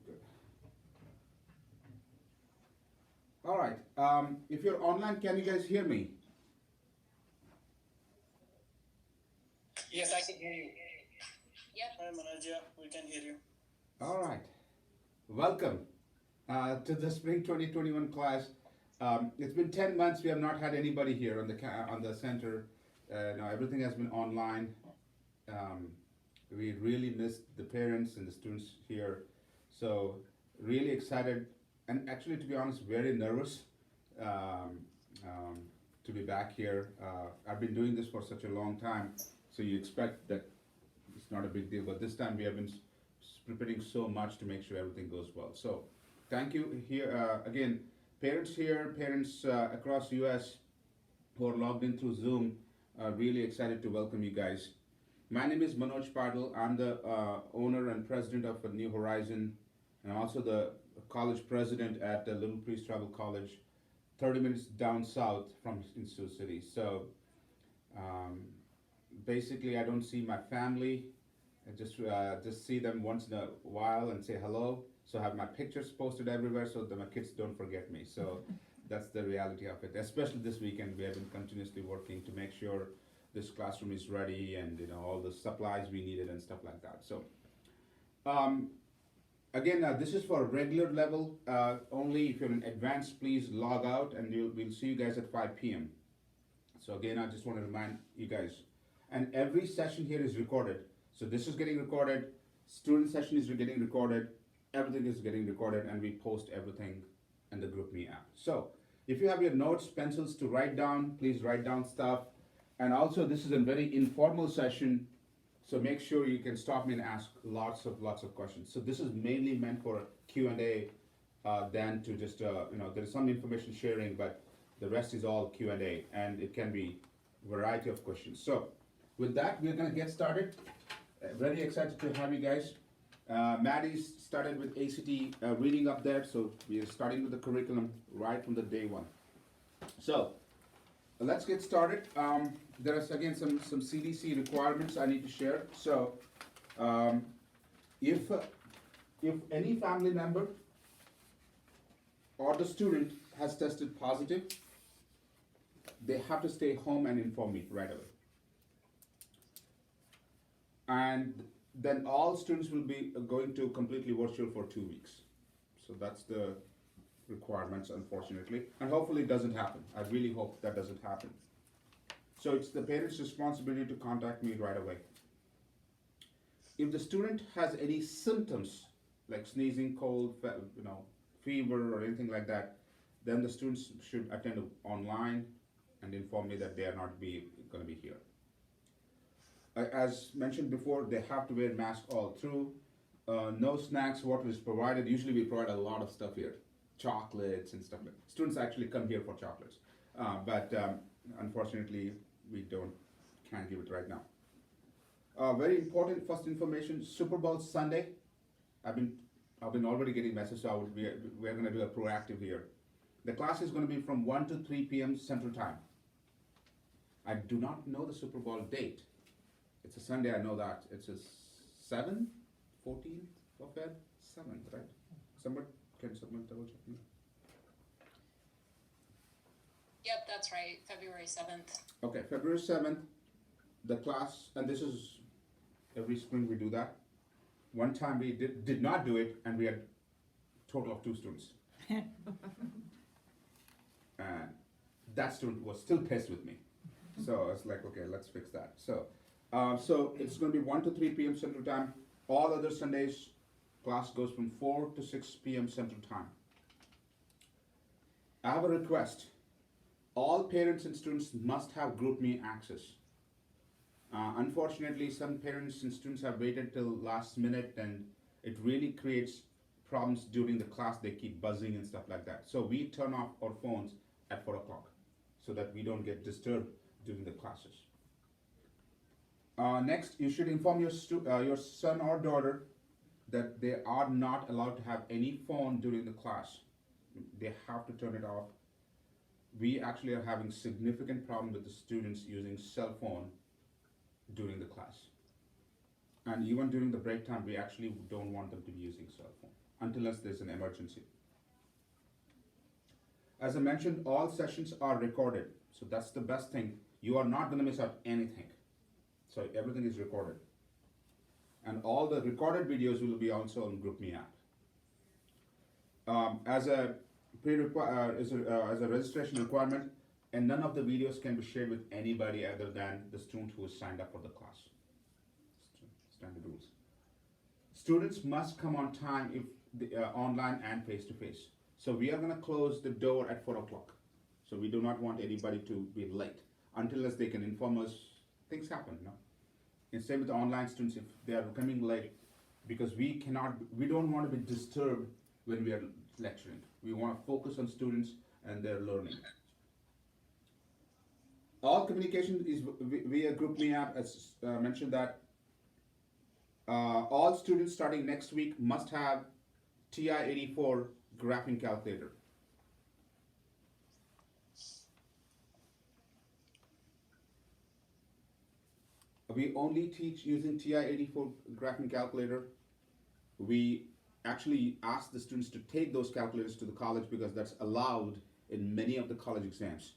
Good. All right. If you're online, can you guys hear me? Yes, I can hear you. Yep. Hi, Manoj. Yeah, we can hear you. All right. Welcome to the Spring 2021 class. It's been 10 months. We have not had anybody here on the center. Now everything has been online. Um, we really missed the parents and the students here. So really excited, and actually, to be honest, very nervous um, um, to be back here. I've been doing this for such a long time, so you expect that it's not a big deal. But this time we have been preparing so much to make sure everything goes well. So thank you here again, parents here, parents across U.S. who are logged in through Zoom. Really excited to welcome you guys. My name is Manoj Patil. I'm the owner and president of New Horizon, and I'm also the college president at Little Priest Tribal College, 30 minutes down south from in Sioux City. So um, basically, I don't see my family. I just see them once in a while and say hello. So I have my pictures posted everywhere so that my kids don't forget me. So that's the reality of it. Especially this weekend, we have been continuously working to make sure this classroom is ready and all the supplies we needed and stuff like that. So um, again, this is for regular level only. If you're in advanced, please log out and we'll see you guys at 5 p.m. So again, I just want to remind you guys, and every session here is recorded. So this is getting recorded, student session is getting recorded, everything is getting recorded, and we post everything in the GroupMe app. So if you have your notes, pencils to write down, please write down stuff. And also, this is a very informal session, so make sure you can stop me and ask lots of questions. So this is mainly meant for Q&A than to just there's some information sharing, but the rest is all Q&A, and it can be variety of questions. So with that, we're gonna get started. Very excited to have you guys. Maddie's started with ACT reading up there, so we are starting with the curriculum right from the day one. So let's get started. There is again some CDC requirements I need to share. So um, if any family member or the student has tested positive, they have to stay home and inform me right away. And then all students will be going to completely virtual for 2 weeks. So that's the requirements, unfortunately, and hopefully it doesn't happen. I really hope that doesn't happen. So it's the parent's responsibility to contact me right away. If the student has any symptoms like sneezing, cold, fever, or anything like that, then the students should attend online and inform me that they are not going to be here. As mentioned before, they have to wear mask all through. No snacks, water is provided. Usually we provide a lot of stuff here, chocolates and stuff like that. Students actually come here for chocolates, but unfortunately we can't give it right now. Very important first information: Super Bowl Sunday. I've been already getting messages, so we're going to do a proactive here. The class is going to be from 1 to 3 p.m. Central Time. I do not know the Super Bowl date. It's a Sunday, I know that. It's a 7th, 14th of Feb? 7th, right? Can someone double check me? Yep, that's right, February 7th. Okay, February 7th, the class, and this is every spring we do that. One time we did not do it, and we had a total of 2 students. And that student was still pissed with me. So I was like, okay, let's fix that. So it's going to be 1 to 3 p.m. Central Time. All other Sundays, class goes from 4 to 6 p.m. Central Time. I have a request. All parents and students must have GroupMe access. Unfortunately, some parents and students have waited till last minute, and it really creates problems during the class. They keep buzzing and stuff like that. So we turn off our phones at 4 o'clock so that we don't get disturbed during the classes. Next, you should inform your son or daughter that they are not allowed to have any phone during the class. They have to turn it off. We actually are having significant problem with the students using cell phone during the class. And even during the break time, we actually don't want them to be using cell phone unless there's an emergency. As I mentioned, all sessions are recorded, so that's the best thing. You are not gonna miss out anything. So everything is recorded. And all the recorded videos will be also on GroupMe app. As a registration requirement, and none of the videos can be shared with anybody other than the student who is signed up for the class. Standard rules. Students must come on time if online and face to face. So we are gonna close the door at 4 o'clock. So we do not want anybody to be late until they can inform us. Things happen, no? And same with the online students if they are coming late, because we don't want to be disturbed when we are lecturing. We want to focus on students and their learning. All communication is via GroupMe app, as mentioned that all students starting next week must have TI-84 graphing calculator. We only teach using TI-84 graphing calculator. We actually ask the students to take those calculators to the college because that's allowed in many of the college exams.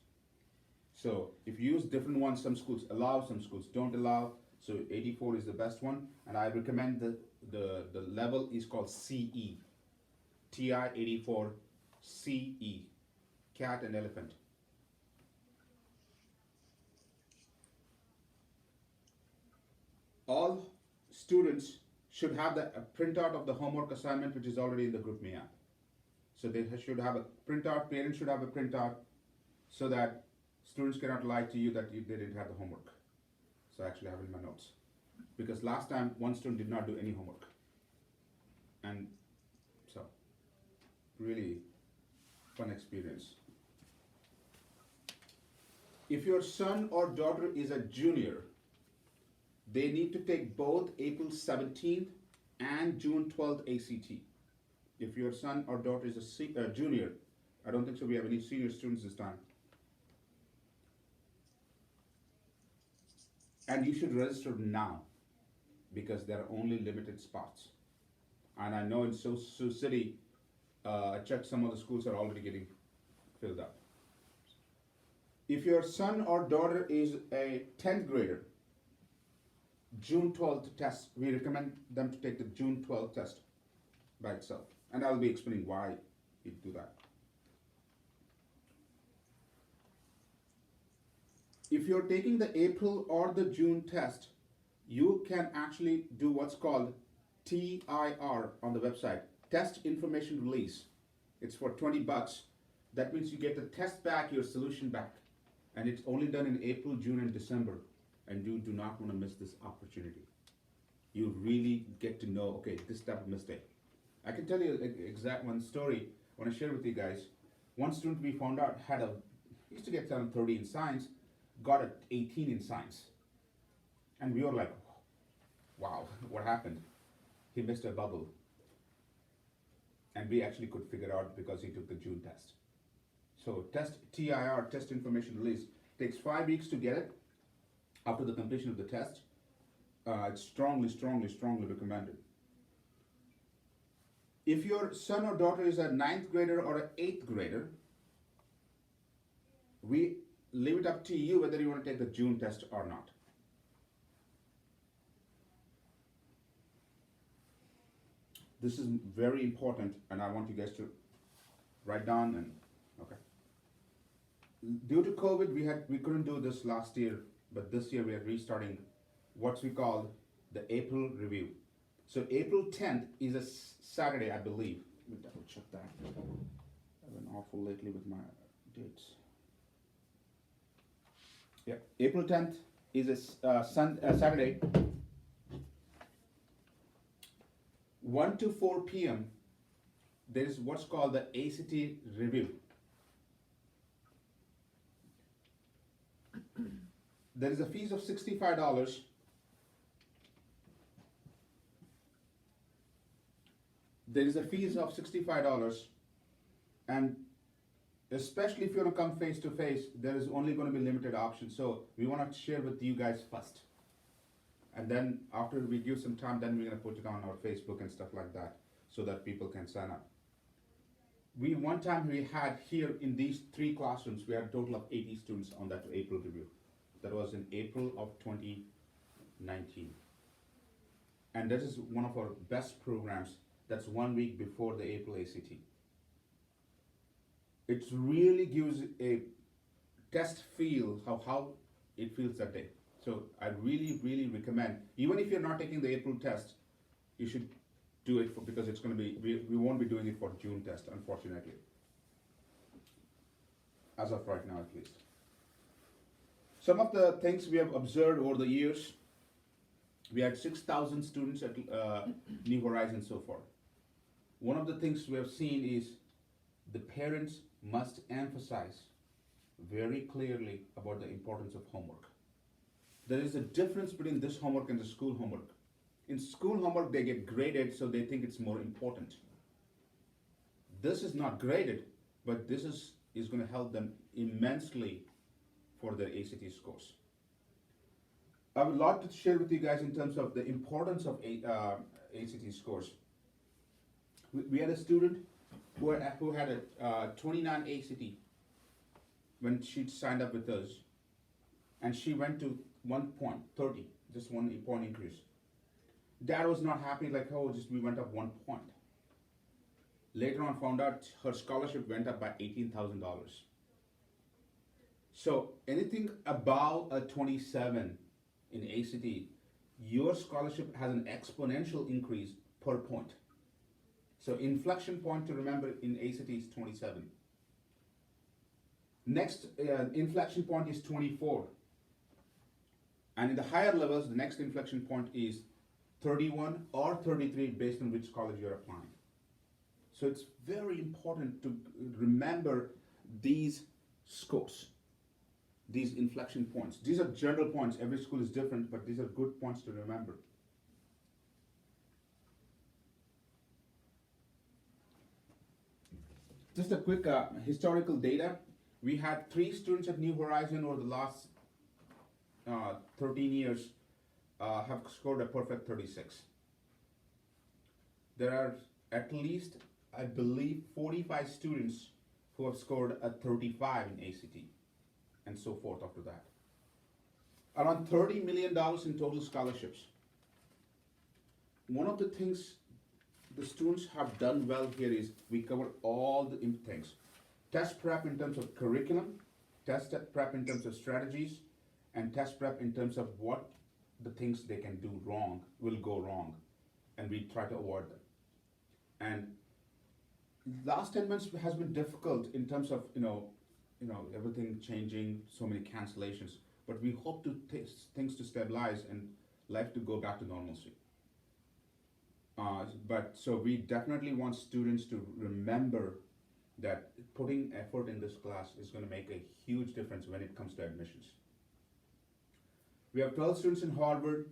So if you use different ones, some schools allow, some schools don't allow. So 84 is the best one, and I recommend the level is called CE. TI-84 CE, cat and elephant. All students should have a printout of the homework assignment, which is already in the GroupMe app. So they should have a printout, parents should have a printout, so that students cannot lie to you that they didn't have the homework. So I actually have it in my notes. Because last time, one student did not do any homework. And so, really fun experience. If your son or daughter is a junior, they need to take both April 17th and June 12th ACT. If your son or daughter is a junior, I don't think so we have any senior students this time. And you should register now because there are only limited spots. And I know in Sioux City, I checked some of the schools are already getting filled up. If your son or daughter is a 10th grader, June 12th test, we recommend them to take the June 12th test by itself. And I'll be explaining why we do that. If you're taking the April or the June test, you can actually do what's called TIR on the website, Test Information Release. It's for $20. That means you get the test back, your solution back. And it's only done in April, June, and December. And you do not want to miss this opportunity. You really get to know, okay, this type of mistake. I can tell you an exact one story I want to share with you guys. One student we found out used to get 30 in science, got an 18 in science. And we were like, wow, what happened? He missed a bubble. And we actually could figure out because he took the June test. So TIR, Test Information Release, takes 5 weeks to get it. After the completion of the test, it's strongly recommended. If your son or daughter is a 9th grader or an 8th grader, we leave it up to you whether you want to take the June test or not. This is very important, and I want you guys to write down and okay. Due to COVID, we couldn't do this last year. But this year we are restarting what we call the April review. So April 10th is a Saturday, I believe. Let me double check that. I've been awful lately with my dates. Yeah, April 10th is a Saturday. 1 to 4 p.m. there is what's called the ACT review. There is a fees of $65. There is a fees of $65, and especially if you want to come face to face, there is only going to be limited options. So we want to share with you guys first. And then after we give some time, then we're gonna put it on our Facebook and stuff like that, so that people can sign up. One time we had here in these 3 classrooms, we had a total of 80 students on that April review. That was in April of 2019. And that is one of our best programs. That's 1 week before the April ACT. It really gives a test feel how it feels that day. So I really recommend, even if you're not taking the April test, you should do it because it's going to be, we won't be doing it for June test, unfortunately. As of right now, at least. Some of the things we have observed over the years, we had 6,000 students at New Horizons so far. One of the things we have seen is the parents must emphasize very clearly about the importance of homework. There is a difference between this homework and the school homework. In school homework, they get graded, so they think it's more important. This is not graded, but this is going to help them immensely for their ACT scores. I would like to share with you guys in terms of the importance of ACT scores. We had a student who had a 29 ACT when she signed up with us, and she went to 1.30, just 1 point increase. Dad was not happy, like, oh, just we went up 1 point. Later on, found out her scholarship went up by $18,000. So anything above a 27 in ACT, your scholarship has an exponential increase per point. So inflection point to remember in ACT is 27. Next inflection point is 24. And in the higher levels, the next inflection point is 31 or 33 based on which college you're applying. So it's very important to remember these scores, these inflection points. These are general points. Every school is different, but these are good points to remember. Just a quick historical data. We had 3 students at New Horizon over the last 13 years have scored a perfect 36. There are at least, I believe, 45 students who have scored a 35 in ACT, and so forth after that. Around $30 million in total scholarships. One of the things the students have done well here is we cover all the things. Test prep in terms of curriculum, test prep in terms of strategies, and test prep in terms of what the things they can do wrong will go wrong, and we try to avoid them. And last 10 months has been difficult in terms of everything changing, so many cancellations. But we hope to things to stabilize and life to go back to normalcy. So we definitely want students to remember that putting effort in this class is going to make a huge difference when it comes to admissions. We have 12 students in Harvard,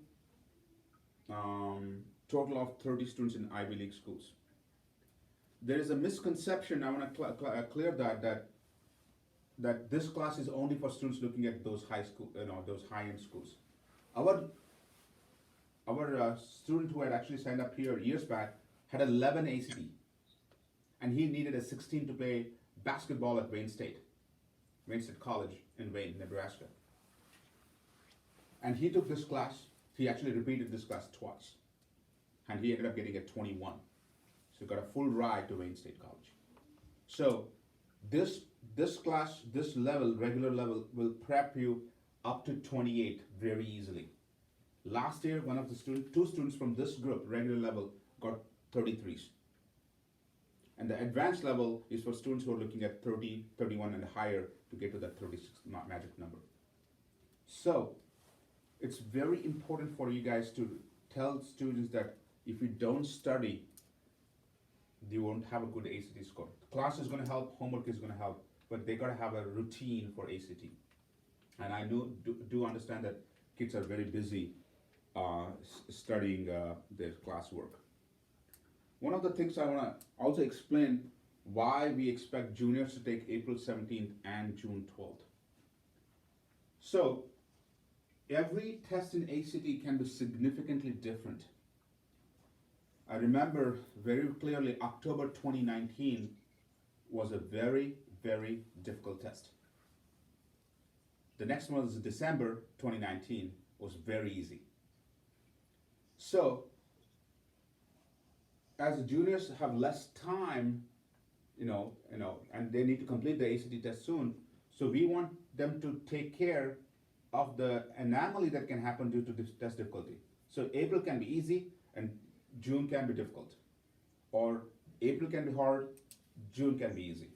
total of 30 students in Ivy League schools. There is a misconception, I want to clear that this class is only for students looking at those those high-end schools. Our student who had actually signed up here years back had 11 ACT, and he needed a 16 to play basketball at Wayne State College in Wayne, Nebraska. And he took this class, he actually repeated this class twice, and he ended up getting a 21. So he got a full ride to Wayne State College. So this class, this level, regular level, will prep you up to 28 very easily. Last year, two students from this group, regular level, got 33s. And the advanced level is for students who are looking at 30, 31 and higher to get to that 36 magic number. So it's very important for you guys to tell students that if you don't study, you won't have a good ACT score. Class is going to help, homework is going to help, but they got to have a routine for ACT. And I do understand that kids are very busy studying their classwork. One of the things I want to also explain why we expect juniors to take April 17th and June 12th. So every test in ACT can be significantly different. I remember very clearly October 2019 was a very, very difficult test. The next one was December 2019, was very easy. So, as the juniors have less time, and they need to complete the ACT test soon, so we want them to take care of the anomaly that can happen due to this test difficulty. So April can be easy and June can be difficult. Or April can be hard, June can be easy.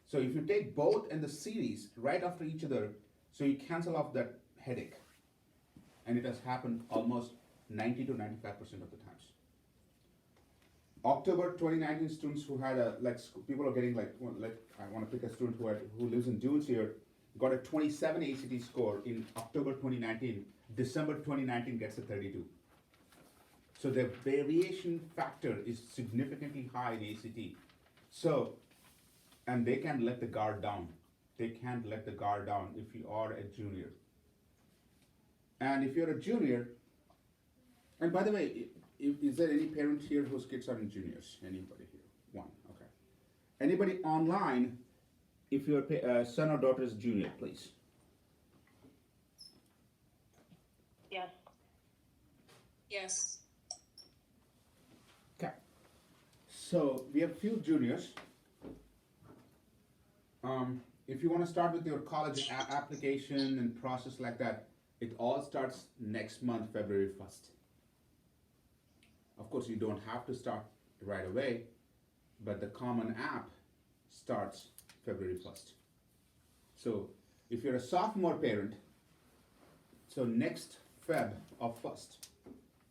So if you take both in the series right after each other, so you cancel off that headache. And it has happened almost 90 to 95% of the times. October 2019 students who had people are getting I want to pick a student who lives in Dunes here, got a 27 ACT score in October 2019. December 2019 gets a 32. So the variation factor is significantly high in ACT. So, and they can't let the guard down. They can't let the guard down if you are a junior. And if you're a junior, and by the way, is there any parent here whose kids are in juniors? Anybody here? One, okay. Anybody online, if your son or daughter is junior, please. Yes. Yes. Okay. So we have a few juniors. If you want to start with your college application and process like that, it all starts next month, February 1st. Of course, you don't have to start right away, but the Common App starts February 1st. So if you're a sophomore parent, so next Feb of 1st,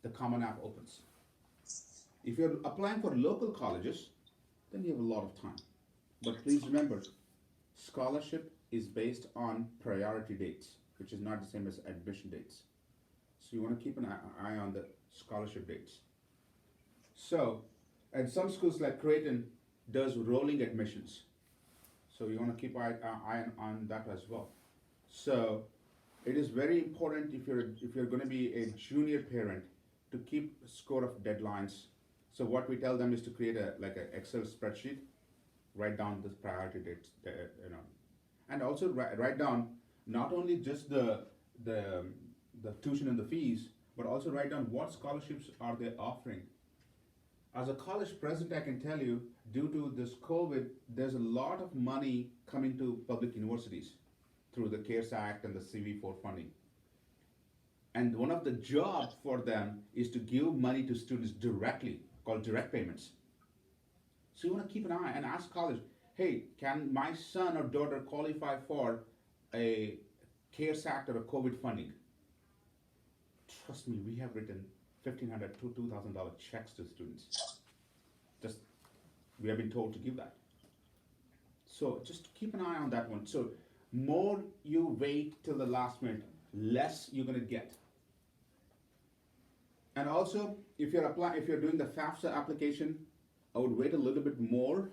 the Common App opens. If you're applying for local colleges, then you have a lot of time. But please remember, scholarship is based on priority dates, which is not the same as admission dates. So you want to keep an eye on the scholarship dates. So, and some schools like Creighton does rolling admissions. So you want to keep an eye on that as well. So it is very important if you're going to be a junior parent to keep score of deadlines. So what we tell them is to create an Excel spreadsheet, write down the priority dates, and also write down not only just the tuition and the fees, but also write down what scholarships are they offering. As a college president, I can tell you, due to this COVID, there's a lot of money coming to public universities through the CARES Act and the CV4 funding. And one of the jobs for them is to give money to students directly, called direct payments. So you want to keep an eye and ask college, hey, can my son or daughter qualify for a CARES Act or a COVID funding? Trust me, we have written $1,500 to $2,000 checks to students. Just, we have been told to give that. So just keep an eye on that one. So more you wait till the last minute, less you're gonna get. And also, if you're doing the FAFSA application, I would wait a little bit more,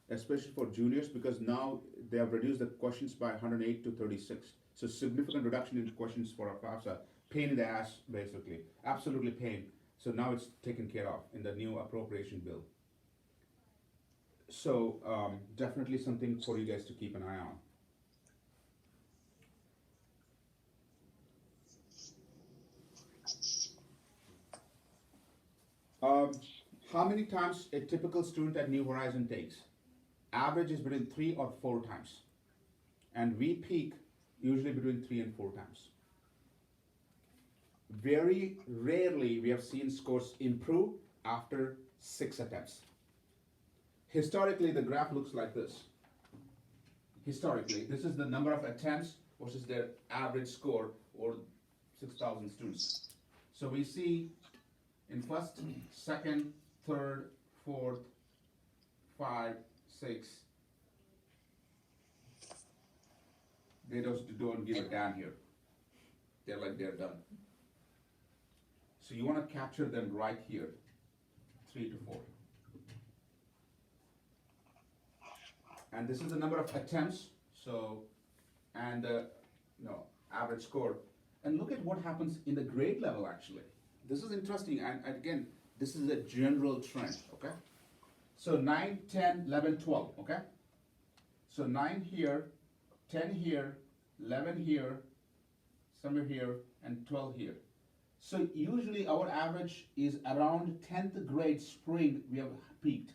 especially for juniors, because now they have reduced the questions by 108 to 36. So significant reduction in questions for our FAFSA. Pain in the ass, basically. Absolutely pain. So now it's taken care of in the new appropriation bill. So definitely something for you guys to keep an eye on. How many times a typical student at New Horizon takes? Average is between 3 or 4 times. And we peak usually between 3 and 4 times. Very rarely we have seen scores improve after 6 attempts. Historically, the graph looks like this. Historically, this is the number of attempts versus their average score, or 6,000 students. So we see in first, second, third, fourth, 5, 6. They don't give a damn here. They're done. So you want to capture them right here, 3 to 4. And this is the number of attempts, so, and average score. And look at what happens in the grade level actually. This is interesting, and again, this is a general trend, okay? So 9, 10, 11, 12, okay? So 9 here, 10 here, 11 here, somewhere here, and 12 here. So usually our average is around 10th grade spring, we have peaked.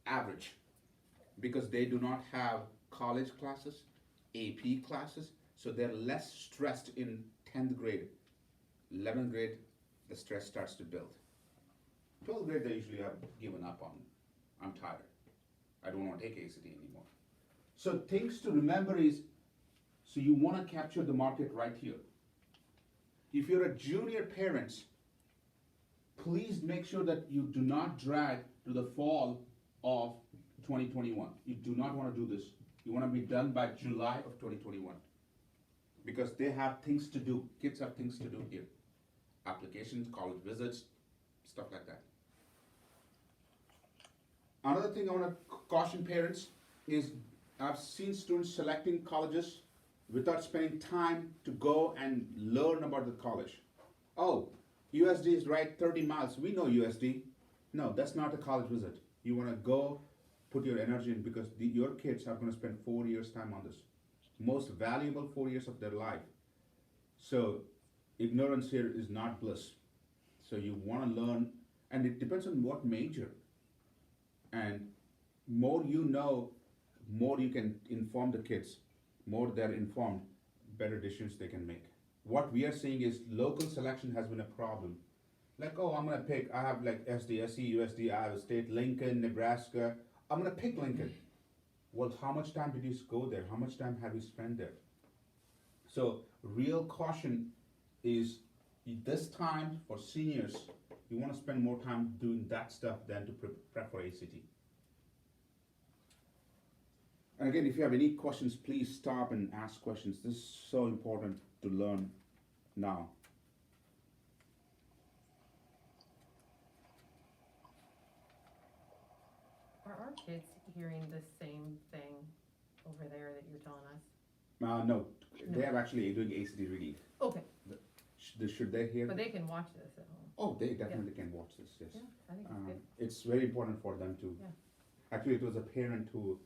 Average. Because they do not have college classes, AP classes, so they're less stressed in 10th grade. 11th grade, the stress starts to build. 12th grade, they usually have given up on, I'm tired. I don't want to take ACT anymore. So things to remember is, so you want to capture the market right here. If you're a junior parent, please make sure that you do not drag to the fall of 2021. You do not want to do this. You want to be done by July of 2021. Because they have things to do. Kids have things to do here. Applications, college visits, stuff like that. Another thing I want to caution parents is I've seen students selecting colleges without spending time to go and learn about the college. Oh, USD is right 30 miles. We know USD. No, that's not a college visit. You want to go put your energy in because your kids are going to spend 4 years time on this. Most valuable 4 years of their life. So ignorance here is not bliss. So you want to learn, and it depends on what major. And more you know, more you can inform the kids. More they're informed, better decisions they can make. What we are seeing is local selection has been a problem. Like, oh, I'm gonna pick, I have like SD, SC, USD, Iowa State, Lincoln, Nebraska. I'm gonna pick Lincoln. Well, how much time did you go there? How much time have you spent there? So real caution is this time for seniors, you wanna spend more time doing that stuff than to prep for ACT. And again, if you have any questions, please stop and ask questions. This is so important to learn now. Are our kids hearing the same thing over there that you're telling us? No, they are actually doing ACT reading. Okay, Should they hear? but they can watch this at home. Oh, they definitely can watch this, yes. Yeah, I think it's good. It's very important for them to. Yeah. Actually, it was a parent who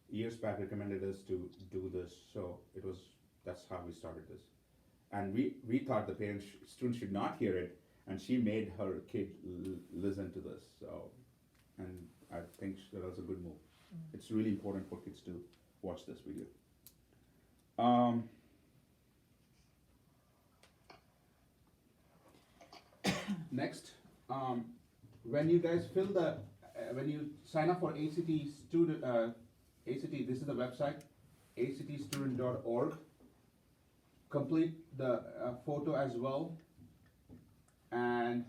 years back recommended us to do this, so that's how we started this. And we thought the students should not hear it, and she made her kid listen to this, so, and I think that was a good move. It's really important for kids to watch this video. Next, when you guys when you sign up for ACT student, ACT, this is the website, actstudent.org. Complete the photo as well. And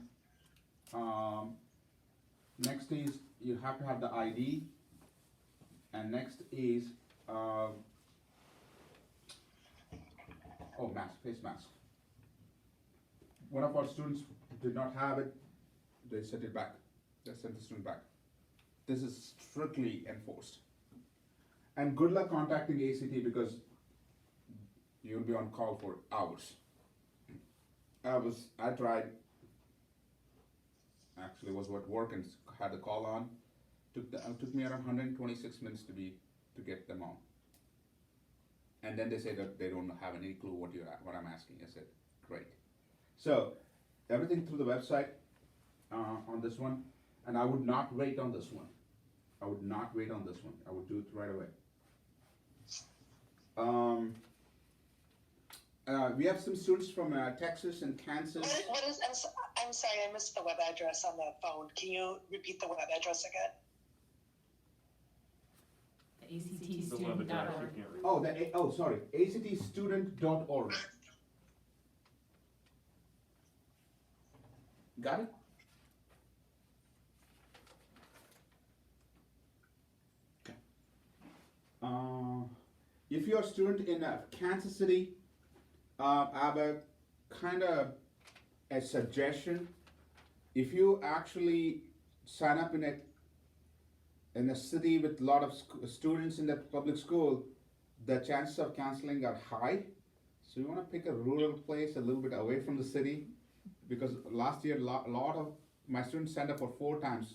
next is you have to have the ID. And next is, face mask. One of our students did not have it, they sent it back. They sent the student back. This is strictly enforced. And good luck contacting ACT because you'll be on call for hours. I tried, actually was at work and had the call on. Took me around 126 minutes to get them on. And then they say that they don't have any clue what I'm asking. I said, great. So everything through the website on this one, and I would not wait on this one. I would not wait on this one. I would do it right away. We have some students from Texas and Kansas. What is, I'm sorry, I missed the web address on the phone. Can you repeat the web address again? actstudent.org. Sorry, actstudent.org. Got it? Okay. If you're a student in Kansas City, I have a kind of a suggestion. If you actually sign up in a city with a lot of students in the public school, the chances of canceling are high. So you want to pick a rural place a little bit away from the city, because last year lot of my students signed up for 4 times,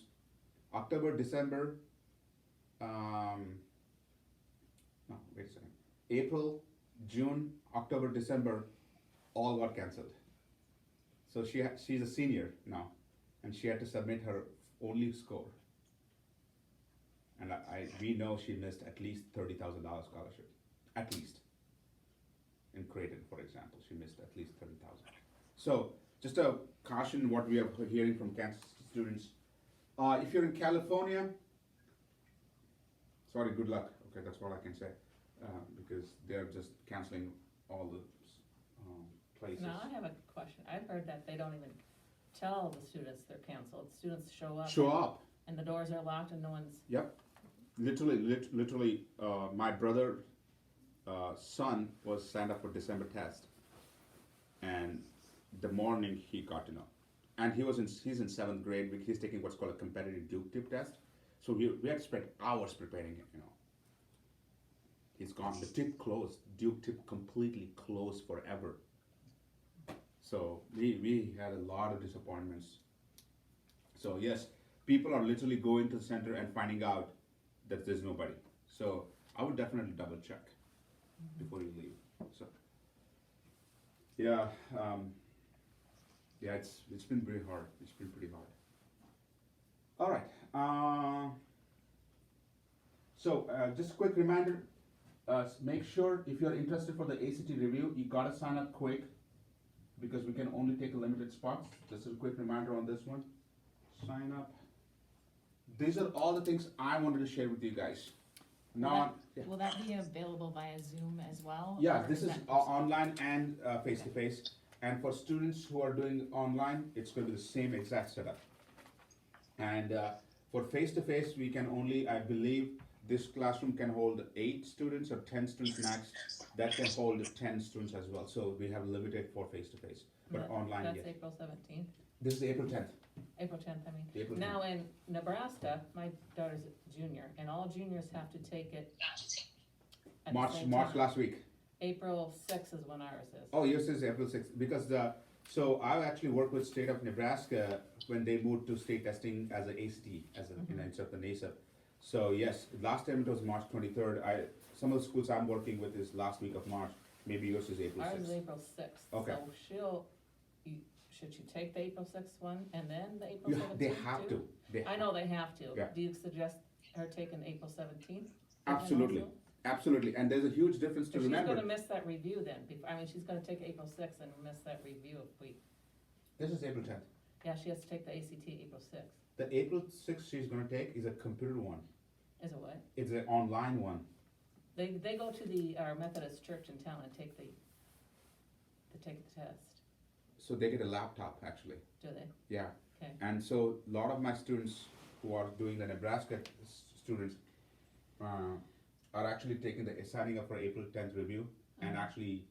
October, December, no, wait a second, April, June, October, December, all got cancelled. So she's a senior now, and she had to submit her only score. And we know she missed at least $30,000 scholarship, at least. In Creighton, for example, she missed at least 30,000. So just a caution what we are hearing from Kansas students. If you're in California, sorry, good luck. Okay, that's all I can say, because they're just canceling all the places. Now, I have a question. I've heard that they don't even tell the students they're canceled. Students show up. Show up. And the doors are locked and no one's, Yep. Literally, my brother son was signed up for December test, and the morning he got to know, and he's in 7th grade. He's taking what's called a competitive Duke Tip test. So we had to spend hours preparing it. He's gone. The tip closed. Duke Tip completely closed forever. So we had a lot of disappointments. So yes, people are literally going to the center and finding out that there's nobody. So I would definitely double check before you leave. So yeah, it's been pretty hard. It's been pretty hard. All right. So just a quick reminder. Make sure if you're interested for the ACT review, you gotta sign up quick, because we can only take a limited spots. Just a quick reminder on this one. Sign up. These are all the things I wanted to share with you guys. Now, yeah. Will that be available via Zoom as well? Yeah, or this is that- online and face to face. And for students who are doing online, it's going to be the same exact setup. And for face to face, we can only, I believe, this classroom can hold 8 students or 10 students max. That can hold 10 students as well. So we have limited for face to face, but online, that's yes. April 17th, This is April 10th. April 10th, I mean. April 10th. Now, in Nebraska, my daughter's a junior, and all juniors have to take it at the same March time. last week. April 6th is when ours is. Oh, yours is April 6th, because so I actually worked with state of Nebraska when they moved to state testing as an ACT, instead of the NASEP. So yes, last time it was March 23rd. Some of the schools I'm working with is last week of March. Maybe yours is April 6th. Ours is April 6th. Okay. So should she take the April 6th one and then the April 17th They have too? to. I know they have to. Yeah. Do you suggest her taking April 17th? Absolutely. Also? Absolutely, and there's a huge difference to If she's remember. gonna miss that review then, she's gonna take April 6th and miss that review if we, This is April 10th. yeah, she has to take the ACT April 6th. The April 6th she's gonna take is a computer one. Is it what? It's an online one. They go to our Methodist church in town and take the test, So they get a laptop actually. do they? Yeah. Okay. And so a lot of my students who are doing the Nebraska students are actually taking signing up for April 10th review, and actually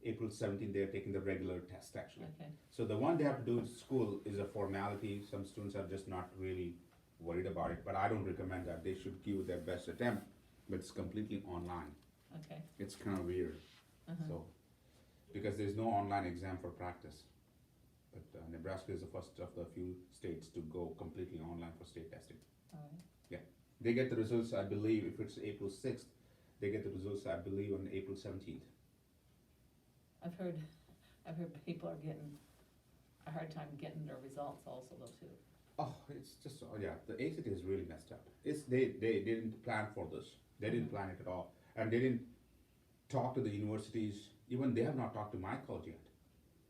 April 17th they're taking the regular test actually. Okay, So the one they have to do in school is a formality. Some students are just not really worried about it, but I don't recommend that. They should give their best attempt, but it's completely online. okay. It's kind of weird. Uh-huh. So, because there's no online exam for practice. But Nebraska is the first of the few states to go completely online for state testing. All right. They get the results, I believe, if it's April 6th, they get the results, I believe, on April 17th. I've heard people are getting a hard time getting their results also though too. Oh, it's just, oh yeah, the ACT is really messed up. They didn't plan for this. They didn't plan it at all. And they didn't talk to the universities. Even they have not talked to my college yet.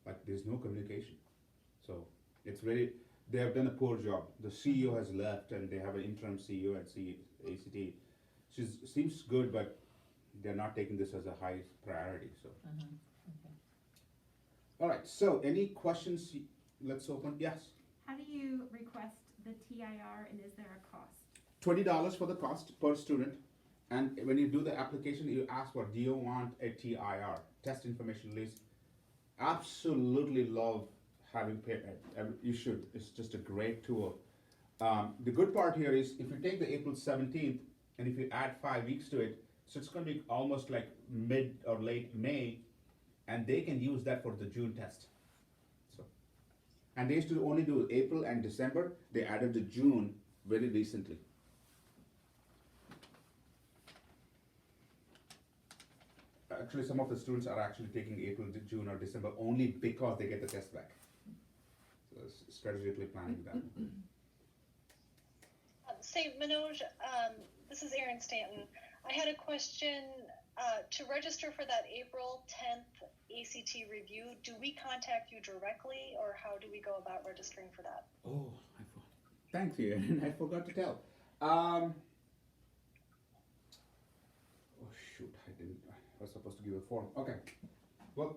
Like, there's no communication. So, it's really, they have done a poor job. The CEO has left, and they have an interim CEO at ACT. She seems good, but they're not taking this as a high priority, so. Uh-huh. Okay. All right, so any questions? Let's open, yes. How do you request the TIR and is there a cost? $20 for the cost per student. And when you do the application, you ask for, do you want a TIR, test information list? Absolutely love having you should. It's just a great tool. The good part here is if you take the April 17th and if you add 5 weeks to it, so it's going to be almost like mid or late May. and they can use that for the June test. So, and they used to only do April and December. They added the June very recently. Actually, some of the students are actually taking April, June, or December only because they get the test back. So strategically planning that. Say, Manoj, this is Erin Stanton. I had a question. To register for that April 10th ACT review, do we contact you directly, or how do we go about registering for that? Oh, I forgot. Thank you, and I forgot to tell. Oh shoot, I didn't. I was supposed to give a form. Okay. Well,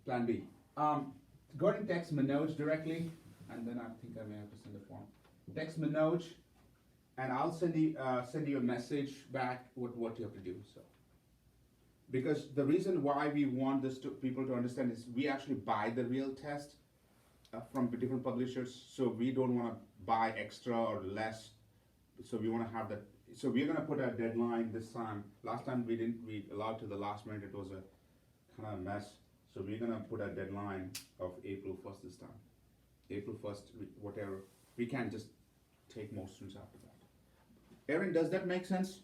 Plan B. Go ahead and text Manoj directly, and then I think I may have to send a form. Text Manoj, and I'll send you a message back with what you have to do. So, because the reason why we want this to people to understand is we actually buy the real test from different publishers, so we don't want to buy extra or less. So we want to have that. So we're gonna put a deadline this time. Last time we didn't. We allowed to the last minute. It was a kind of mess. So we're gonna put a deadline of April 1st this time. April 1st, whatever. We can't just take more students after that. Erin, does that make sense?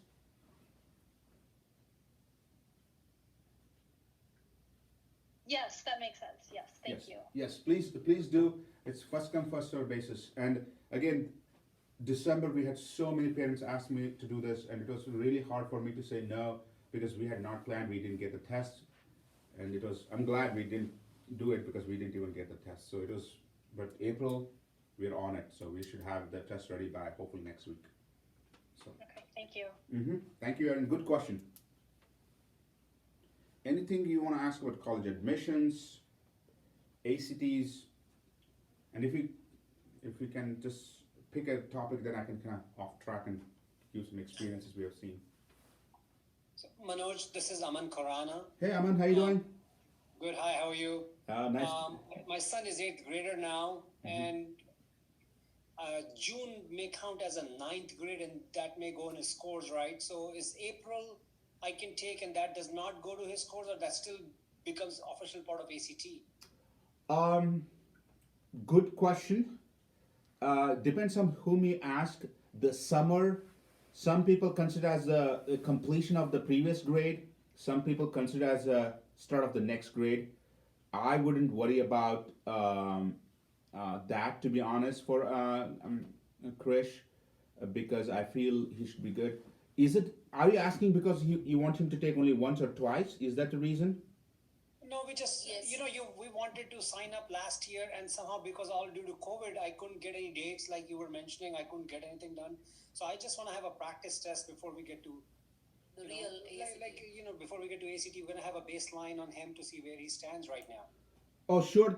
Yes, that makes sense. Yes, thank Yes. you. Yes, please do. It's first come, first served basis. And again, December, we had so many parents ask me to do this, and it was really hard for me to say no because we had not planned. We didn't get the test, and I'm glad we didn't do it because we didn't even get the test. So but April, we're on it. So we should have the test ready by hopefully next week. So. Okay, thank you. Thank you, Erin. Good question. Anything you want to ask about college admissions, ACTs, and if we can just pick a topic that I can kind of off track and give some experiences we have seen. So, Manoj, this is Aman Khurana. Hey, Aman, how you doing? Good, hi, how are you? Nice. My son is 8th grader now, and June may count as a 9th grade, and that may go in his scores, right? So is April I can take, and that does not go to his scores, or that still becomes official part of ACT? Good question. Depends on whom you ask. The summer, some people consider as a completion of the previous grade. Some people consider as a start of the next grade. I wouldn't worry about that, to be honest, for Krish, because I feel he should be good. Are you asking because you want him to take only once or twice? Is that the reason? No, we just, Yes. we wanted to sign up last year, and somehow because all due to COVID, I couldn't get any dates like you were mentioning. I couldn't get anything done. So I just want to have a practice test before we get to The real ACT. before we get to ACT, we're going to have a baseline on him to see where he stands right now. Oh, sure.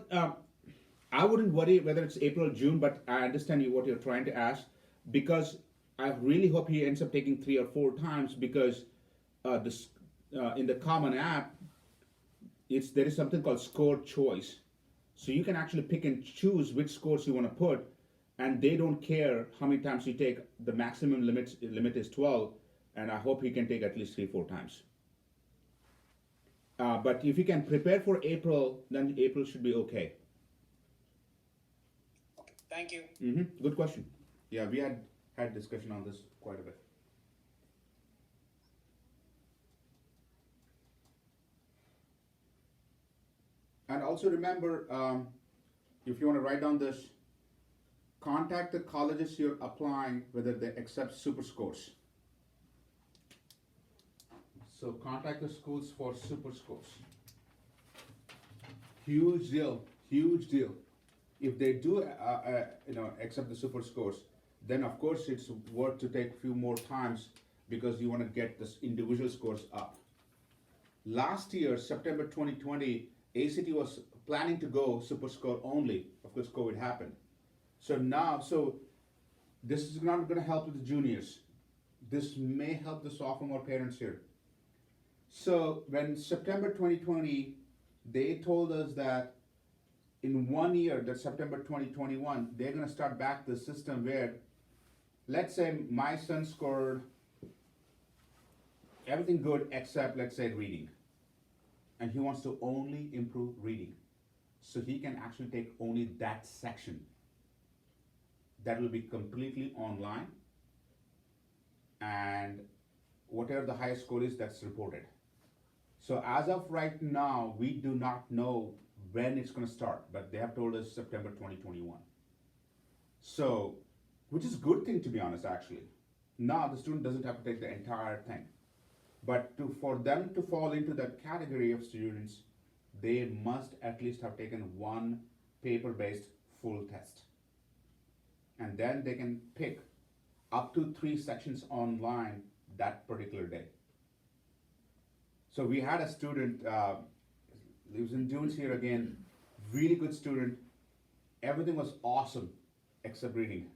I wouldn't worry whether it's April or June, but I understand what you're trying to ask, because I really hope he ends up taking 3 or 4 times, because in the Common App, there is something called score choice. So you can actually pick and choose which scores you want to put, and they don't care how many times you take. The maximum limit is 12, and I hope he can take at least 3 or 4 times. But if you can prepare for April, then April should be okay. Okay, thank you. Good question. Yeah, we had discussion on this quite a bit. And also remember, if you want to write down this, contact the colleges you're applying whether they accept super scores. So contact the schools for super scores. Huge deal, huge deal. If they do, accept the super scores, then of course it's worth to take a few more times because you want to get this individual scores up. Last year, September 2020, ACT was planning to go super score only. Of course, COVID happened. So this is not going to help with the juniors. This may help the sophomore parents here. So when September 2020, they told us that in 1 year, that September 2021, they're going to start back the system where, let's say my son scored everything good except, let's say, reading. and he wants to only improve reading. So he can actually take only that section. That will be completely online, and whatever the highest score is, that's reported. So as of right now, we do not know when it's gonna start, but they have told us September 2021. So, which is a good thing, to be honest, actually. Now the student doesn't have to take the entire thing. But for them to fall into that category of students, they must at least have taken one paper-based full test. And then they can pick up to 3 sections online that particular day. So we had a student, lives in Dunes here again, really good student. Everything was awesome except reading.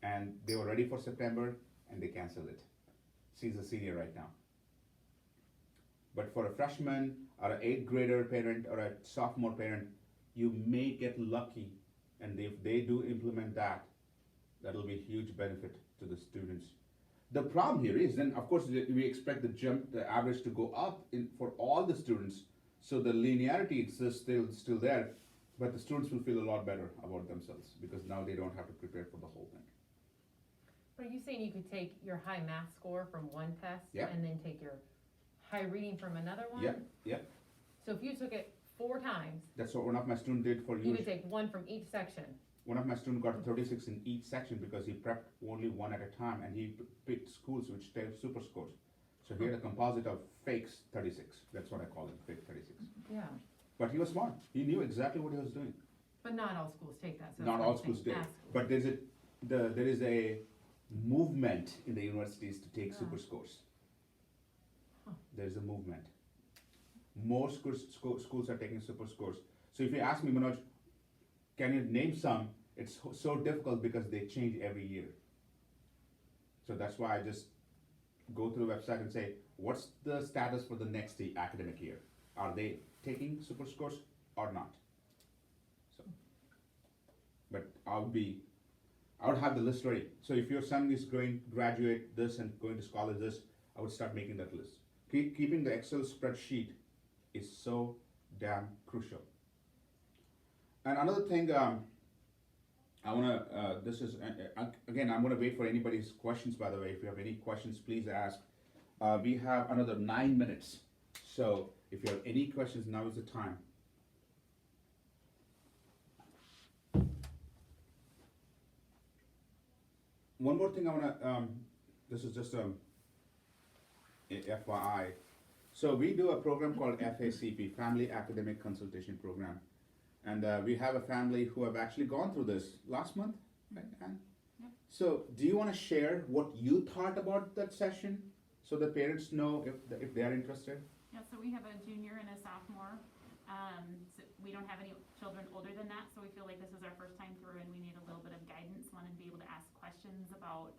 And they were ready for September and they canceled it. She's a senior right now. But for a freshman or an 8th grader parent or a sophomore parent, you may get lucky, and if they do implement that, that'll be a huge benefit to the students. The problem here is, then of course we expect the average to go up for all the students, so the linearity is still there, but the students will feel a lot better about themselves because now they don't have to prepare for the whole thing. But are you saying you could take your high math score from one test Yeah. and then take your high reading from another one? Yeah. So if you took it 4 times, That's what one of my students did for you you. could take one from each section. One of my students got 36 in each section because he prepped only one at a time, and he picked schools which gave super scores. So he had a composite of fakes 36. That's what I call it, fake 36. Yeah. But he was smart. He knew exactly what he was doing. But not all schools take that. So Not it's all like schools saying did. ask schools. But there is a movement in the universities to take super scores. Huh. There's a movement. More schools are taking super scores. So if you ask me, Manoj, can you name some? It's so difficult because they change every year. So that's why I just go to the website and say, what's the status for the next academic year? Are they taking super scores or not? So, but I would have the list ready. So if your son is going to graduate this and going to college this, I would start making that list. Keeping the Excel spreadsheet is so damn crucial. And another thing, I wanna, again, I'm gonna wait for anybody's questions, by the way. If you have any questions, please ask. We have another 9 minutes. So if you have any questions, now is the time. One more thing I wanna, this is just a FYI. So we do a program called FACP, Family Academic Consultation Program. And we have a family who have actually gone through this last month, right, Anne? Yep. So do you wanna share what you thought about that session, so the parents know if they are interested? Yeah, so we have a junior and a sophomore. So we don't have any children older than that, so we feel like this is our first time through and we need a little bit of guidance. Wanted to be able to ask questions about,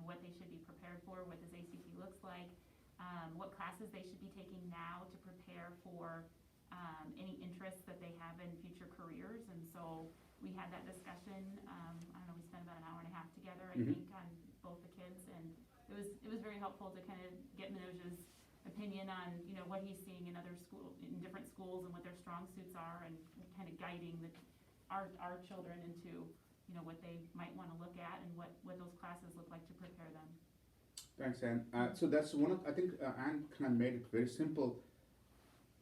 what they should be prepared for, what this ACT looks like, what classes they should be taking now to prepare for any interests that they have in future careers. And so we had that discussion. I don't know, we spent about an hour and a half together, I Mhm. think, on both the kids, and it was very helpful to kind of get Manoj's opinion on, what he's seeing in different schools and what their strong suits are, and kind of guiding our children into, what they might want to look at and what those classes look like to prepare them. Thanks, Anne. So that's one of, I think Anne kind of made it very simple.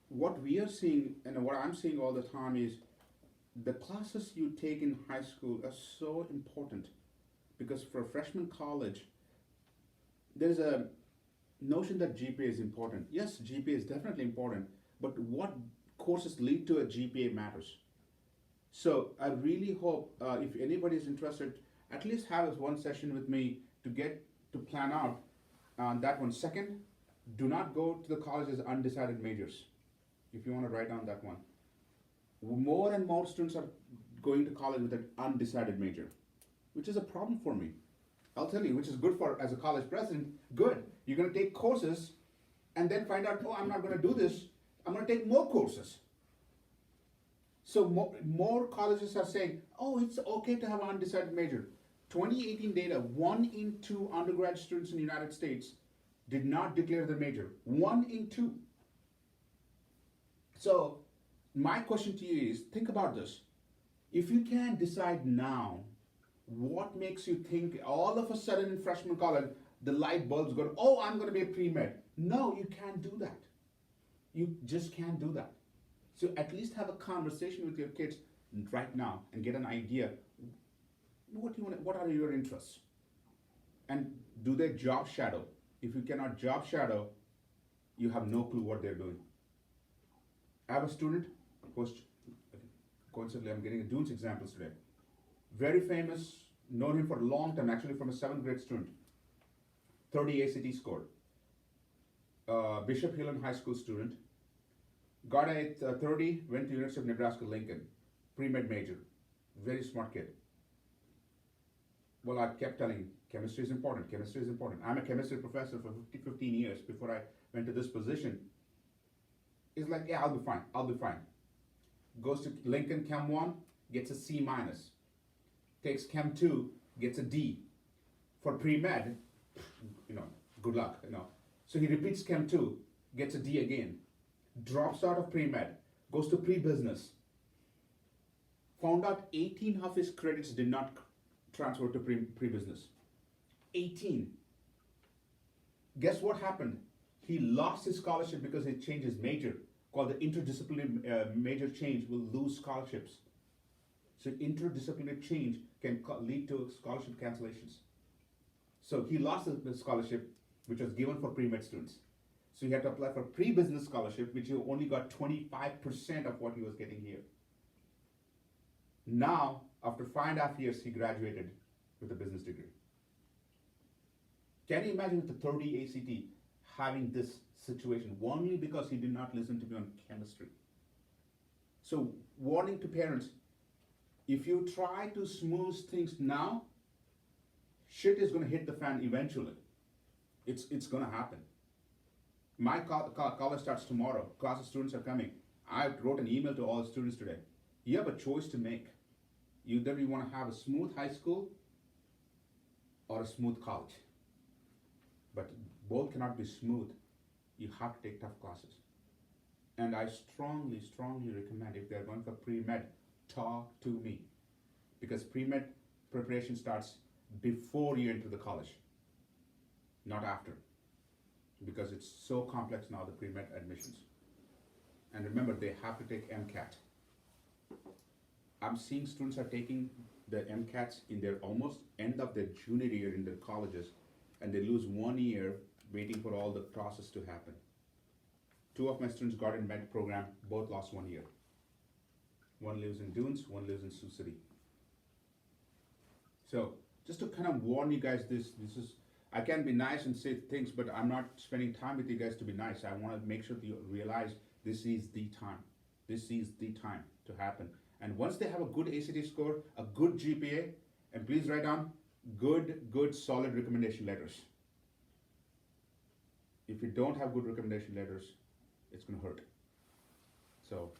What we are seeing, and what I'm seeing all the time is, the classes you take in high school are so important, because for freshman college, there's a notion that GPA is important. Yes, GPA is definitely important, but what courses lead to a GPA matters. So I really hope if anybody is interested, at least have one session with me to plan out that one. Second, do not go to the college as undecided majors. If you want to write down that one. More and more students are going to college with an undecided major, which is a problem for me. I'll tell you, which is good for, as a college president, good. You're gonna take courses and then find out, oh, I'm not gonna do this, I'm gonna take more courses. So more colleges are saying, oh, it's okay to have an undecided major. 2018 data, 1 in 2 undergrad students in the United States did not declare their major. 1 in 2. So my question to you is, think about this. If you can decide now, what makes you think all of a sudden in freshman college, the light bulbs go, oh, I'm going to be a pre-med. No, you can't do that. You just can't do that. So at least have a conversation with your kids right now and get an idea. What are your interests? And do they job shadow? If you cannot job shadow, you have no clue what they're doing. I have a student, coincidentally I'm getting a Dunes examples today. Very famous, known him for a long time, actually from a 7th grade student. 30 ACT scored. Bishop Hillel High School student. Got a 30, went to University of Nebraska Lincoln. Pre-med major. Very smart kid. Well, I kept telling him, chemistry is important, chemistry is important. I'm a chemistry professor for 15 years before I went to this position. He's like, yeah, I'll be fine, I'll be fine. Goes to Lincoln Chem 1, gets a C minus. Takes Chem 2, gets a D. For pre-med, good luck, So he repeats Chem 2, gets a D again. Drops out of pre-med, goes to pre-business. Found out 18 of his credits did not transfer to pre-business. 18. Guess what happened? He lost his scholarship because he changed his major, called the interdisciplinary major change will lose scholarships. So interdisciplinary change can lead to scholarship cancellations. So he lost the scholarship, which was given for pre-med students. So he had to apply for pre-business scholarship, which he only got 25% of what he was getting here. Now, after 5.5 years, he graduated with a business degree. Can you imagine with the 30 ACT having this situation only because he did not listen to me on chemistry? So, warning to parents, if you try to smooth things now, shit is going to hit the fan eventually. It's going to happen. My college starts tomorrow. Class of students are coming. I wrote an email to all students today. You have a choice to make. Either you want to have a smooth high school or a smooth college. But both cannot be smooth. You have to take tough classes. And I strongly, strongly recommend, if they're going for pre-med, talk to me. Because pre-med preparation starts before you enter the college, not after. Because it's so complex now, the pre-med admissions. And remember, they have to take MCAT. I'm seeing students are taking the MCATs in their almost end of their junior year in their colleges, and they lose 1 year waiting for all the process to happen. 2 of my students got in med program, both lost 1 year. One lives in Dunes, one lives in Sioux City. So just to kind of warn you guys, this is, I can be nice and say things, but I'm not spending time with you guys to be nice. I want to make sure that you realize this is the time. This is the time to happen. And once they have a good ACT score, a good GPA, and please write down good, solid recommendation letters. If you don't have good recommendation letters, it's going to hurt. So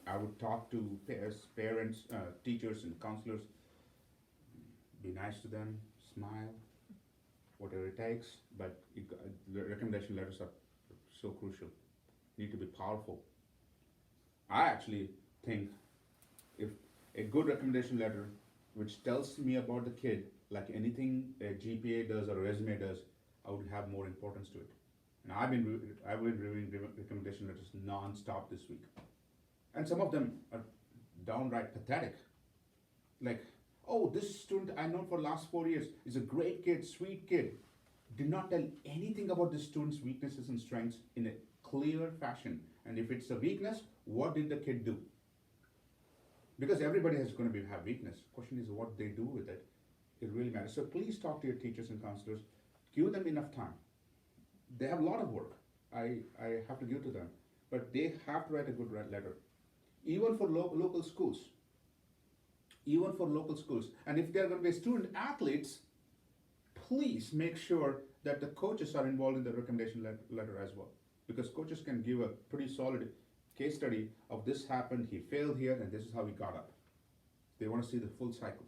I would talk to parents, teachers, and counselors. Be nice to them, smile, whatever it takes, but the recommendation letters are so crucial. Need to be powerful. I actually think if a good recommendation letter, which tells me about the kid, like anything a GPA does or a resume does, I would have more importance to it. And I've been reviewing recommendation letters non-stop this week. And some of them are downright pathetic. Like, oh, this student I know for the last 4 years is a great kid, sweet kid. Did not tell anything about the student's weaknesses and strengths in a clear fashion. And if it's a weakness, what did the kid do? Because everybody is going to have weakness. Question is what they do with it. It really matters. So please talk to your teachers and counselors. Give them enough time. They have a lot of work. I have to give to them. But they have to write a good letter. Even for local schools. Even for local schools. And if they're going to be student athletes, please make sure that the coaches are involved in the recommendation letter as well. Because coaches can give a pretty solid case study of this happened, he failed here, and this is how he got up. They want to see the full cycle.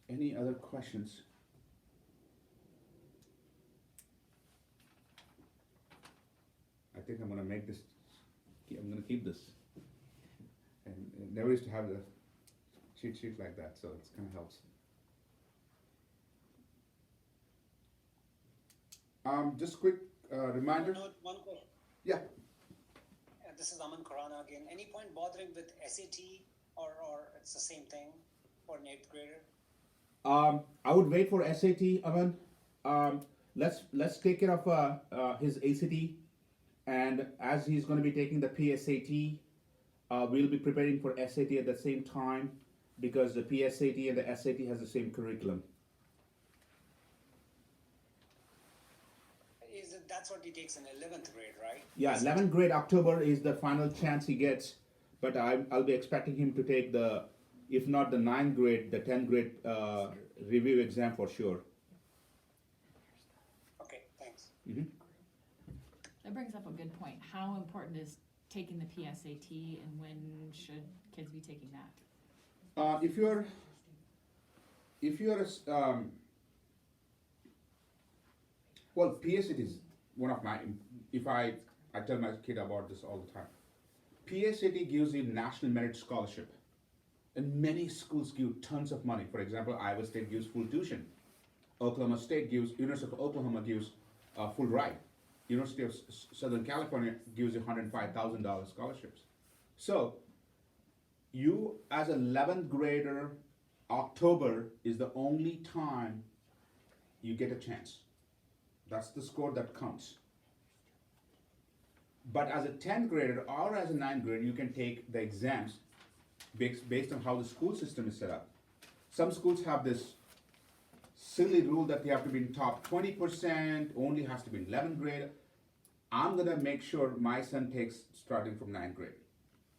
Any other questions? I think I'm gonna make this, I'm gonna keep this. And it never used to have the cheat sheet like that, so it kind of helps. Just quick reminder. One question. Yeah. This is Aman Khurana again. Any point bothering with SAT or it's the same thing for an 8th grader? I would wait for SAT, Aman. Let's take care of his ACT, and as he's going to be taking the PSAT, we'll be preparing for SAT at the same time because the PSAT and the SAT has the same curriculum. That's what he takes in 11th grade, right? Yeah, 11th grade October is the final chance he gets, but I'll be expecting him to take the, if not the 9th grade, the 10th grade review exam for sure. Okay, thanks. Mm-hmm. That brings up a good point. How important is taking the PSAT and when should kids be taking that? If you're well, PSAT is one of my, if I tell my kid about this all the time. PSAT gives you National Merit Scholarship, and many schools give tons of money. For example, Iowa State gives full tuition. University of Oklahoma gives full ride. University of Southern California gives you $105,000 scholarships. So, you as an 11th grader, October is the only time you get a chance. That's the score that counts. But as a 10th grader or as a 9th grader, you can take the exams based on how the school system is set up. Some schools have this silly rule that you have to be in top 20%, only has to be in 11th grade. I'm gonna make sure my son takes starting from 9th grade.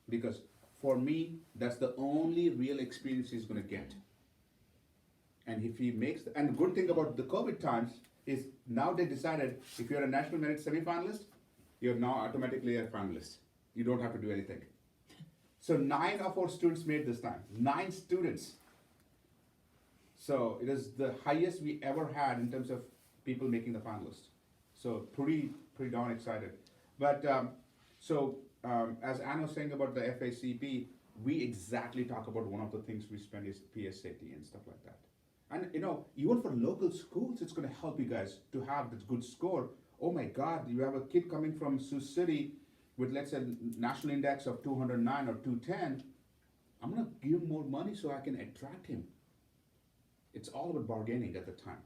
Because for me, that's the only real experience he's gonna get. And if he makes, and the good thing about the COVID times is now they decided if you're a National Merit semi-finalist, you're now automatically a finalist. You don't have to do anything. So 9 of our students made this time. 9 students. So it is the highest we ever had in terms of people making the finalists. So pretty darn excited. But as Anna was saying about the FACP, we exactly talk about one of the things we spend is PSAT and stuff like that. And even for local schools, it's going to help you guys to have this good score. Oh my God, you have a kid coming from Sioux City with, let's say, national index of 209 or 210. I'm going to give him more money so I can attract him. It's all about bargaining at the time.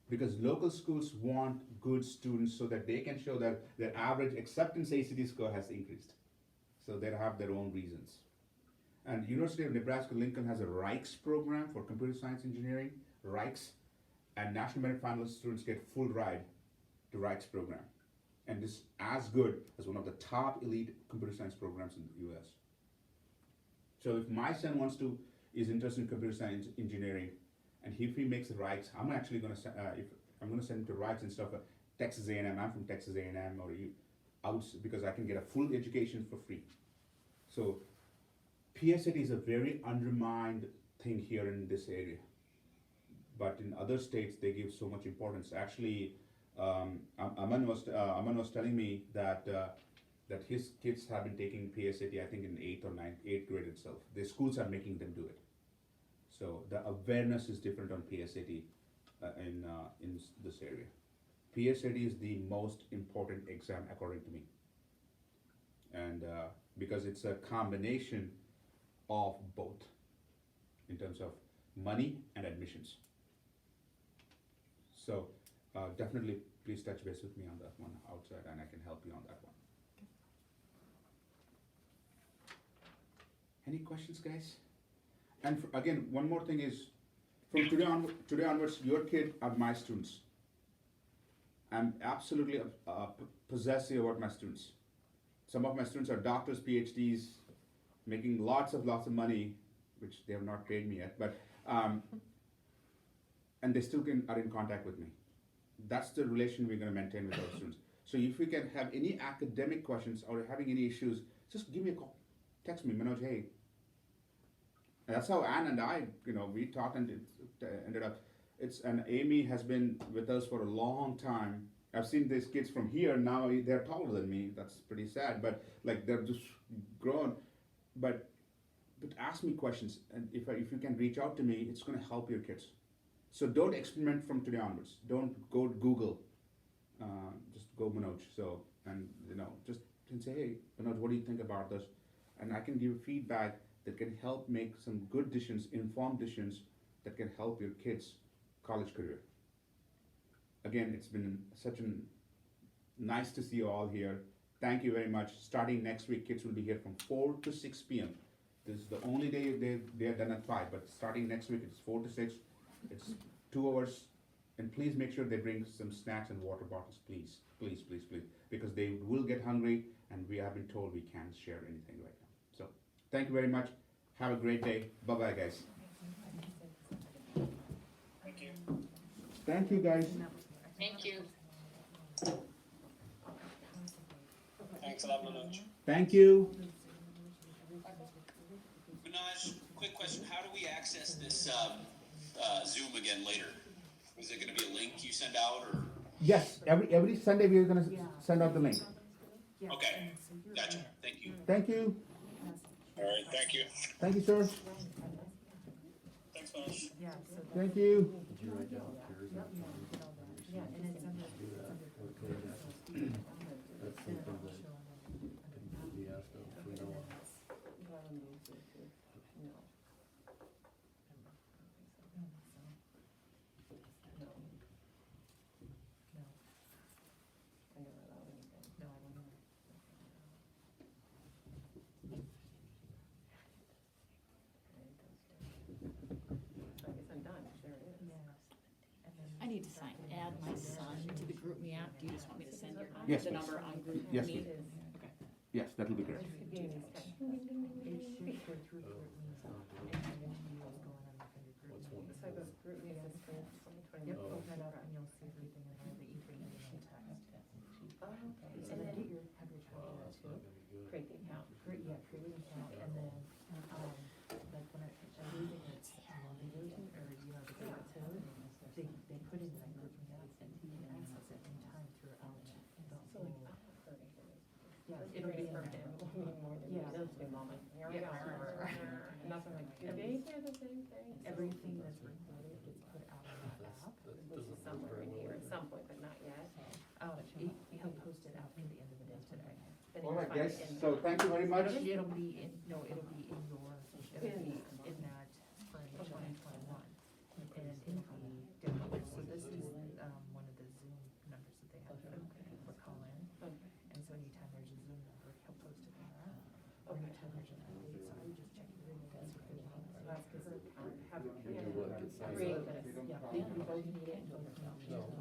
Because local schools want good students so that they can show that their average acceptance ACT score has increased. So they have their own reasons. And University of Nebraska-Lincoln has a RIKES program for computer science engineering, RIKES, and National Merit Finalist students get full ride to RIKES program. And this is as good as one of the top elite computer science programs in the US. So if my son is interested in computer science engineering, and if he makes the RIKES, I'm actually going to send him to RIKES and stuff. Texas A&M, I'm from Texas A&M, because I can get a full education for free. So PSAT is a very undermined thing here in this area. But in other states, they give so much importance. Actually, Aman was telling me that his kids have been taking PSAT, I think in 8th grade itself. The schools are making them do it. So the awareness is different on PSAT in this area. PSAT is the most important exam according to me. And because it's a combination of both in terms of money and admissions. So definitely please touch base with me on that one outside and I can help you on that one. Any questions, guys? And again, one more thing is, from today onwards, your kid are my students. I'm absolutely possessive about my students. Some of my students are doctors, PhDs, making lots of money, which they have not paid me yet, but and they still are in contact with me. That's the relation we're going to maintain with our students. So if we can have any academic questions or having any issues, just give me a call, text me, Manoj, hey. And that's how Ann and I, we talked and it ended up. And Amy has been with us for a long time, I've seen these kids from here, now they're taller than me, that's pretty sad, but like they're just grown. But ask me questions, and if you can reach out to me, it's gonna help your kids. So don't experiment from today onwards. Don't go Google. Just go Manoj. So, and just can say, hey, Manoj, what do you think about this? And I can give feedback that can help make some good decisions, informed decisions that can help your kids' college career. Again, it's been such a nice to see you all here. Thank you very much. Starting next week, kids will be here from 4 to 6 p.m. This is the only day they are done at 5, but starting next week, it's 4 to 6. It's 2 hours, and please make sure they bring some snacks and water bottles, please, please, please, please, because they will get hungry, and we have been told we can't share anything right now. So, thank you very much. Have a great day. Bye-bye, guys. Thank you. Thank you, guys. Thank you. Thanks a lot, Manoj. Thank you. Manoj, quick question. How do we access this Zoom again later? Is it going to be a link you send out, or? Yes, every Sunday we're gonna send out the link. Okay, gotcha. Thank you. Thank you. All right, thank you. Thank you, sir. Thanks, Manoj. Thank you. I need to add my son to the group me app. Do you just want me to send Yes, the please. number on group Yes, me? please. Okay. Yes, that'll be great. So I go group me assistant 2020. Yep, open it up and you'll see everything in there that you can use in text. Oh, okay. And then have your child do that too. Create the account. Create an account, and then, like when I'm using it, losing or the data too, they put in that group me app and you can access it anytime throughout the whole. Yeah, it'll be in for there. him. More than Yeah. those two moments. Here we Yeah. go. Nothing like, do they hear the same thing? Everything that's recorded gets put out on that app. Which is somewhere in here at some point, but not yet. He'll post it out at the end of the day today. Then All you'll right, find guys, it in so the- thank you very much. It'll be in your, it'll be in that spring 2021. And it'll be different. So this is, one of the Zoom numbers that they have for call-in. And so anytime there's a Zoom number, he'll post it there. Or anytime there's an update, so I would just check your emails for good ones. So that's because have it created. Create this, yeah, you both need it and both need it.